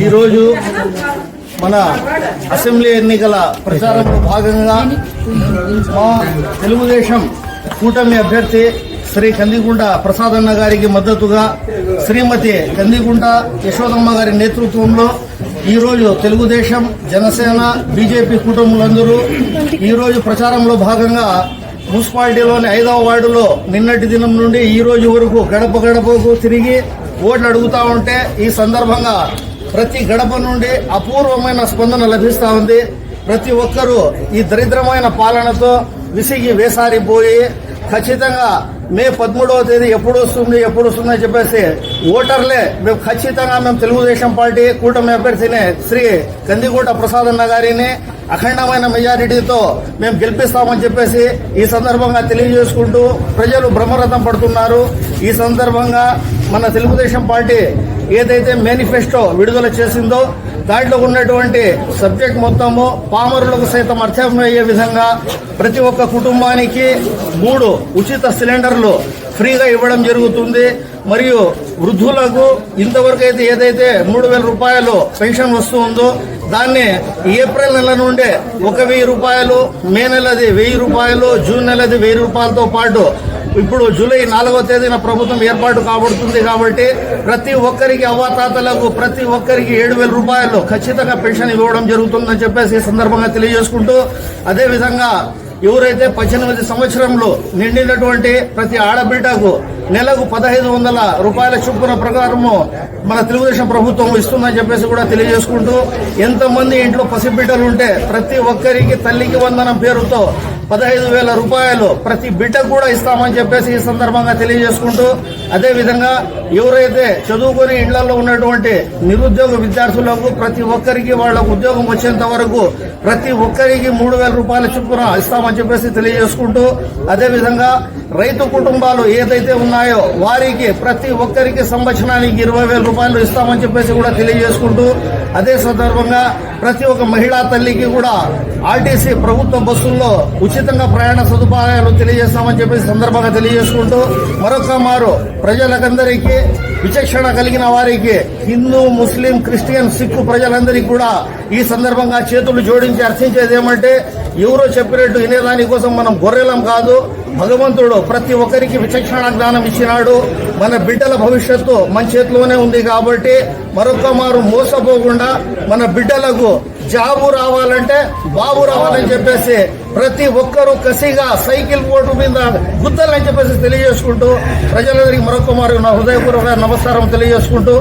ఈరోజు మన అసెంబ్లీ ఎన్నికల ప్రచారంలో భాగంగా మా తెలుగుదేశం కూటమి అభ్యర్థి శ్రీ కందికుంట ప్రసాదన్న గారికి మద్దతుగా శ్రీమతి కందికుంట యశోదమ్మ గారి నేతృత్వంలో ఈరోజు తెలుగుదేశం జనసేన బీజేపీ కూటములందరూ ఈరోజు ప్రచారంలో భాగంగా మున్సిపాలిటీలోని 5వ వార్డులో నిన్నటి దినం నుండి ఈ రోజు వరకు గడప గడపకు తిరిగి ఓట్లు అడుగుతా ఉంటే ఈ సందర్భంగా ప్రతి గడప నుండి అపూర్వమైన స్పందన లభిస్తా ఉంది. ప్రతి ఒక్కరూ ఈ దరిద్రమైన పాలనతో విసిగి వేసారిపోయి ఖచ్చితంగా మే 13వ తేదీ ఎప్పుడు వస్తుందని చెప్పేసి ఓటర్లే మేము ఖచ్చితంగా తెలుగుదేశం పార్టీ కూటమి అభ్యర్థిని శ్రీ కందికుంట ప్రసాదన్న గారిని అఖండమైన మెజారిటీతో మేము గెలిపిస్తామని చెప్పేసి ఈ సందర్భంగా తెలియజేసుకుంటూ ప్రజలు బ్రహ్మరథం పడుతున్నారు. ఈ సందర్భంగా మన తెలుగుదేశం పార్టీ ఏదైతే మేనిఫెస్టో విడుదల చేసిందో దాంట్లో ఉన్నటువంటి సబ్జెక్ట్ మొత్తము పామరులకు సైతం అర్థమయ్యే విధంగా ప్రతి ఒక్క కుటుంబానికి 3 ఉచిత సిలిండర్లు ఫ్రీగా ఇవ్వడం జరుగుతుంది. మరియు వృద్ధులకు ఇంతవరకు అయితే ఏదైతే 3,000 రూపాయలు పెన్షన్ వస్తుందో దాన్ని ఏప్రిల్ నెల నుండే 1,000 రూపాయలు, మే నెలది 1,000 రూపాయలు, జూన్ నెలది 1,000 రూపాయలతో పాటు ఇప్పుడు జూలై 4వ తేదీన ప్రభుత్వం ఏర్పాటు కాబడుతుంది. కాబట్టి ప్రతి ఒక్కరికి అవ్వాతాతలకు ప్రతి ఒక్కరికి 7,000 రూపాయలు ఖచ్చితంగా పెన్షన్ ఇవ్వడం జరుగుతుందని చెప్పేసి ఈ సందర్భంగా తెలియజేసుకుంటూ, అదేవిధంగా ఎవరైతే 18 సంవత్సరంలో నిండినటువంటి ప్రతి ఆడబిడ్డకు నెలకు 1,500 రూపాయల చొప్పున ప్రకారము మన తెలుగుదేశం ప్రభుత్వం ఇస్తుందని చెప్పేసి కూడా తెలియజేసుకుంటూ, ఎంతమంది ఇంట్లో పసిబిడ్డలు ఉంటే ప్రతి ఒక్కరికి తల్లికి వందనం పేరుతో 15,000 రూపాయలు ప్రతి బిడ్డకు కూడా ఇస్తామని చెప్పేసి ఈ సందర్భంగా తెలియజేసుకుంటూ, అదేవిధంగా ఎవరైతే చదువుకొని ఇళ్లలో ఉన్నటువంటి నిరుద్యోగ విద్యార్థులకు ప్రతి ఒక్కరికి వాళ్లకు ఉద్యోగం వచ్చేంత వరకు ప్రతి ఒక్కరికి 3,000 రూపాయల చొప్పున ఇస్తామని చెప్పేసి తెలియజేసుకుంటూ, అదేవిధంగా రైతు కుటుంబాలు ఏదైతే ఉన్నాయో వారికి ప్రతి ఒక్కరికి సంవత్సరానికి 20,000 రూపాయలు ఇస్తామని చెప్పేసి కూడా తెలియజేసుకుంటూ, అదే సందర్భంగా ప్రతి ఒక్క మహిళా తల్లికి కూడా ఆర్టీసీ ప్రభుత్వ బస్సుల్లో ఉచితంగా ప్రయాణ సదుపాయాలు తెలియజేస్తామని చెప్పేసి సందర్భంగా తెలియజేసుకుంటూ, మరొక మారు ప్రజలకందరికీ విచక్షణ కలిగిన వారికి హిందూ, ముస్లిం, క్రిస్టియన్, సిక్కు ప్రజలందరికీ కూడా ఈ సందర్భంగా చేతులు జోడించి అర్థించేది ఏమంటే, ఎవరో చెప్పినట్టు వినేదాని కోసం మనం గొర్రెలం కాదు. భగవంతుడు ప్రతి ఒక్కరికి విచక్షణ జ్ఞానం ఇచ్చినాడు. మన బిడ్డల భవిష్యత్తు మన చేతిలోనే ఉంది. కాబట్టి మరొక మారు మోసపోకుండా మన బిడ్డలకు జాబు రావాలంటే బాబు రావాలని చెప్పేసి ప్రతి ఒక్కరూ కసిగా సైకిల్ ఓటు మీద గుద్దలని చెప్పేసి తెలియజేసుకుంటూ, ప్రజలందరికీ మరొక మారు నా హృదయపూర్వక నమస్కారం తెలియజేసుకుంటూ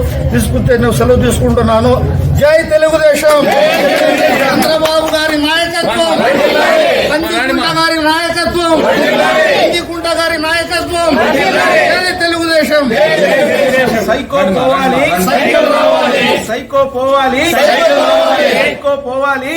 సెలవు తీసుకుంటున్నాను. జై తెలుగుదేశం. చంద్రబాబు గారి నాయకత్వం, కందికుంట గారి నాయకత్వం, కందికుంట గారి నాయకత్వం. జై తెలుగుదేశం. సైకో పోవాలి, సైకిల్ రావాలి, సైకో పోవాలి, సైకో పోవాలి.